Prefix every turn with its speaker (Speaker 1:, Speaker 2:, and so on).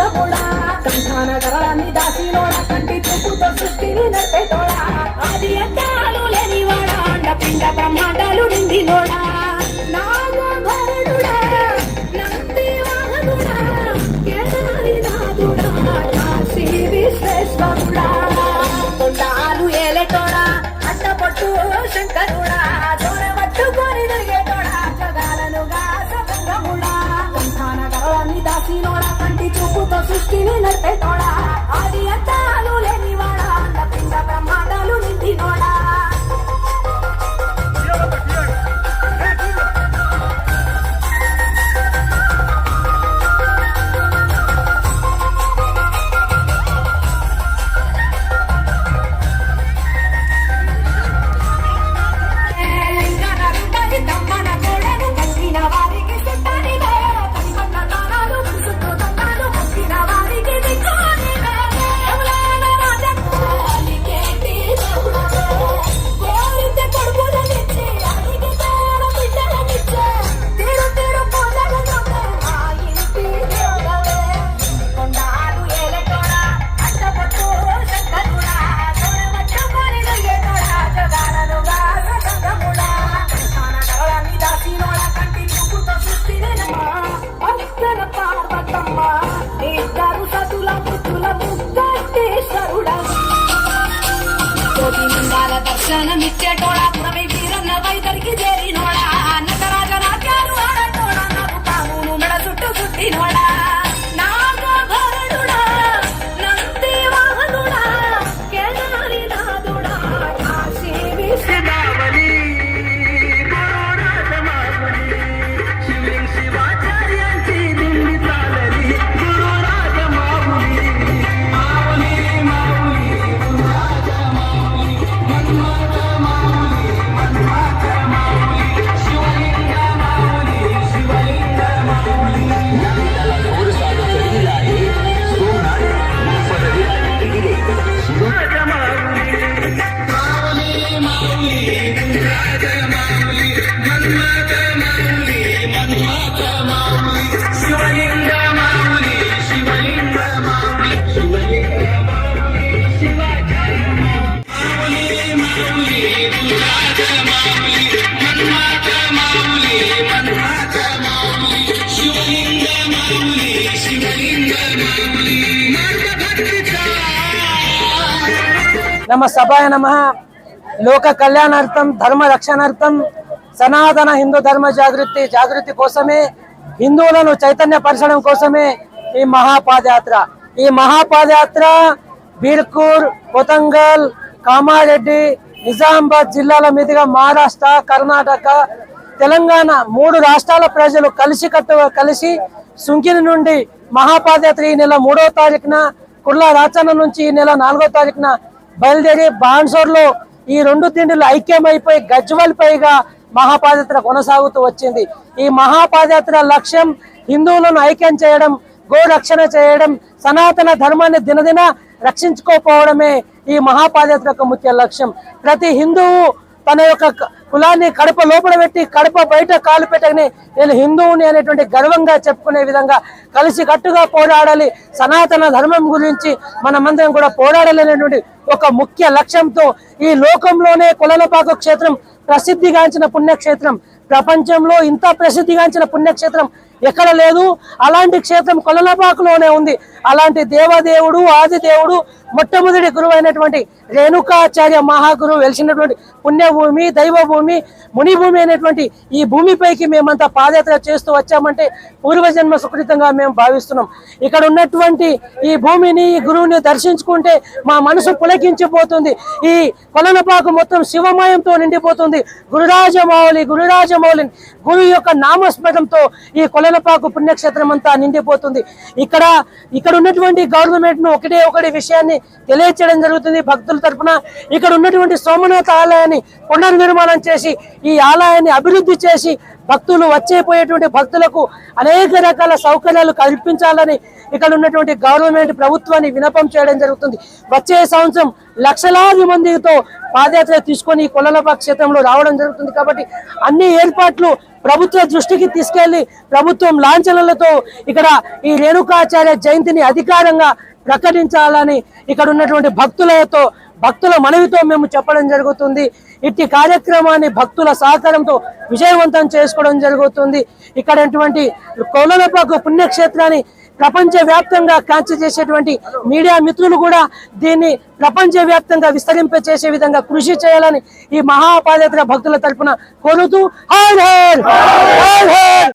Speaker 1: సంగముడా సంతాన గరాన్ని దాసినోడా కంటి చూపుతో సృష్టిని నడిపేటోడా ఆది అంతాలు లేనివాడా అండపిండ బ్రహ్మాండాలు నిండినోడా నాగభరణుడా నంది వాహనుడా కేదారినాథుడా కాశీ విశ్వేశ్వరుడా కొండాలు ఏలేటోడా అట్టపట్టు శంకరుడా దూరమట్టుకొని తిరిగేటోడా జగాలనుగా సగముడా సంతాన గరాన్ని దాసినోడా కంటి చూపుతో సృష్టిని నడిపేటోడా ఆది అంతాలు లేనివాడా అండపిండ బ్రహ్మాండాలు నిండినోడా దర్శనమిచ్చేటోడా పురమి వీరన్న వైదరికి చేరినోడా నగరాజ రాజ్యాలు ఆడటోడా నాకు తామును మెడ చుట్టూ చుట్టినోడా నాగభరణుడా నంది వాహనుడా కేదారినాథుడా కాశీ విశ్వనాథుడా
Speaker 2: నమ సభాయ నమ లోక కళ్యాణార్థం ధర్మ రక్షణార్థం సనాతన హిందూ ధర్మ జాగృతి కోసమే హిందువులను చైతన్యపరచడం కోసమే ఈ మహాపాదయాత్ర బీర్కూర్ కొతంగల్ కామారెడ్డి నిజామాబాద్ జిల్లాల మీదుగా మహారాష్ట్ర కర్ణాటక తెలంగాణ 3 రాష్ట్రాల ప్రజలు కలిసి సుంకిని నుండి మహాపాదయాత్ర ఈ నెల 3వ తారీఖున కుర్లా రాచన్న నుంచి ఈ నెల 4వ తారీఖున బయలుదేరి బాన్సోర్లో ఈ 2 తిండిలు ఐక్యమైపోయి గజ్వల్పైగా మహాపాదయాత్ర కొనసాగుతూ వచ్చింది. ఈ మహాపాదయాత్ర లక్ష్యం హిందువులను ఐక్యం చేయడం, గోరక్షణ చేయడం, సనాతన ధర్మాన్ని దినదిన రక్షించుకోపోవడమే ఈ మహాపాదయాత్ర యొక్క ముఖ్య లక్ష్యం. ప్రతి హిందువు తన యొక్క కులాన్ని కడప లోపల పెట్టి కడప బయట కాలు పెట్టని నేను హిందువుని అనేటువంటి గర్వంగా చెప్పుకునే విధంగా కలిసి కట్టుగా పోరాడాలి, సనాతన ధర్మం గురించి మనమందరం కూడా పోరాడాలనేటువంటి ఒక ముఖ్య లక్ష్యంతో ఈ లోకంలోనే కొలనుపాక క్షేత్రం ప్రసిద్ధిగాంచిన పుణ్యక్షేత్రం, ప్రపంచంలో ఇంత ప్రసిద్ధిగాంచిన పుణ్యక్షేత్రం ఎక్కడ లేదు. అలాంటి క్షేత్రం కొలనుపాకలోనే ఉంది. అలాంటి దేవదేవుడు ఆదిదేవుడు మొట్టమొదటి గురువు అయినటువంటి రేణుకాచార్య మహాగురువు వెలిసినటువంటి పుణ్యభూమి, దైవభూమి, మునిభూమి అయినటువంటి ఈ భూమిపైకి మేమంతా పాదయాత్ర చేస్తూ వచ్చామంటే పూర్వజన్మ సుకృతంగా మేము భావిస్తున్నాం. ఇక్కడ ఉన్నటువంటి ఈ భూమిని, ఈ గురువుని దర్శించుకుంటే మా మనసు పులకించిపోతుంది. ఈ కొలనుపాక మొత్తం శివమయంతో నిండిపోతుంది. గురురాజమౌళి గురు యొక్క నామస్మరణంతో ఈ కొలనుపాక పుణ్యక్షేత్రం అంతా నిండిపోతుంది. ఇక్కడ ఉన్నటువంటి గవర్నమెంట్ ను ఒకటి విషయాన్ని తెలియచేయడం జరుగుతుంది. భక్తుల తరఫున ఇక్కడ ఉన్నటువంటి సోమనాథ ఆలయాన్ని పునర్నిర్మాణం చేసి ఈ ఆలయాన్ని అభివృద్ధి చేసి భక్తులు వచ్చేపోయేటువంటి భక్తులకు అనేక రకాల సౌకర్యాలు కల్పించాలని ఇక్కడ ఉన్నటువంటి గవర్నమెంట్ ప్రభుత్వాన్ని విన్నపం చేయడం జరుగుతుంది. వచ్చే సంవత్సరం లక్షలాది మందితో పాదయాత్ర తీసుకొని ఈ కొల్లలపాక క్షేత్రంలో రావడం జరుగుతుంది. కాబట్టి అన్ని ఏర్పాట్లు ప్రభుత్వ దృష్టికి తీసుకెళ్లి ప్రభుత్వం లాంఛనాలతో ఇక్కడ ఈ రేణుకాచార్య జయంతిని అధికారంగా ప్రకటించాలని ఇక్కడ ఉన్నటువంటి భక్తుల మనవితో మేము చెప్పడం జరుగుతుంది. ఇట్టి కార్యక్రమాన్ని భక్తుల సహకారంతో విజయవంతం చేసుకోవడం జరుగుతుంది. ఇక్కడ కొల్లలపాక పుణ్యక్షేత్రాన్ని ప్రపంచ వ్యాప్తంగా కాంచి చేసేటువంటి మీడియా మిత్రులు కూడా దీన్ని ప్రపంచ వ్యాప్తంగా విస్తరింప చేసే విధంగా కృషి చేయాలని ఈ మహాపాదయాత్ర భక్తుల తరపున కోరుతూ హర్ హర్ హర్ హర్